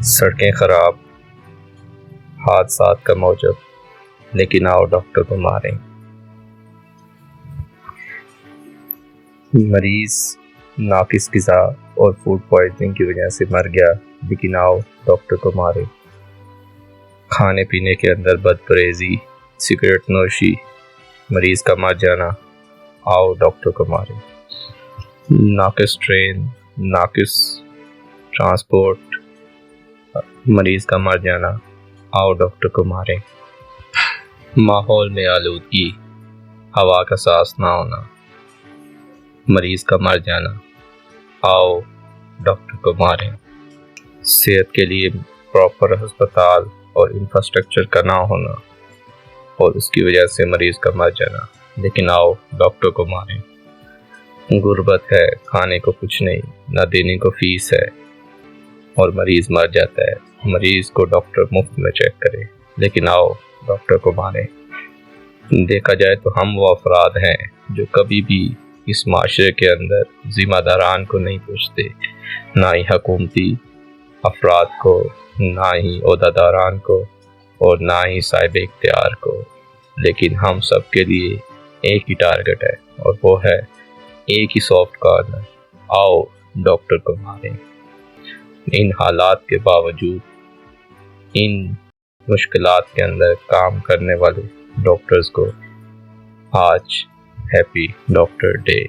سڑکیں خراب، حادثات کا موجب، لیکن آؤ ڈاکٹر کو ماریں۔ مریض ناقص غذا اور فوڈ پوائزننگ کی وجہ سے مر گیا، لیکن آؤ ڈاکٹر کو ماریں۔ کھانے پینے کے اندر بد پرہیزی، سگریٹ نوشی، مریض کا مر جانا، آؤ ڈاکٹر کو ماریں۔ ناقص ٹرین، ناقص ٹرانسپورٹ، مریض کا مر جانا، آؤ ڈاکٹر کو ماریں۔ ماحول میں آلودگی، ہوا کا صاف نہ ہونا، مریض کا مر جانا، آؤ ڈاکٹر کو ماریں۔ صحت کے لیے پراپر ہسپتال اور انفراسٹرکچر کا نہ ہونا اور اس کی وجہ سے مریض کا مر جانا، لیکن آؤ ڈاکٹر کو ماریں۔ غربت ہے، کھانے کو کچھ نہیں، نہ دینے کو فیس ہے اور مریض مر جاتا ہے۔ مریض کو ڈاکٹر مفت میں چیک کرے، لیکن آؤ ڈاکٹر کو ماریں۔ دیکھا جائے تو ہم وہ افراد ہیں جو کبھی بھی اس معاشرے کے اندر ذمہ داران کو نہیں پوچھتے، نہ ہی حکومتی افراد کو، نہ ہی عہدہ داران کو اور نہ ہی صاحب اختیار کو، لیکن ہم سب کے لیے ایک ہی ٹارگٹ ہے اور وہ ہے ایک ہی سافٹ کارنر، آؤ ڈاکٹر کو ماریں۔ ان حالات کے باوجود، ان مشکلات کے اندر کام کرنے والے ڈاکٹرز کو آج ہیپی ڈاکٹر ڈے۔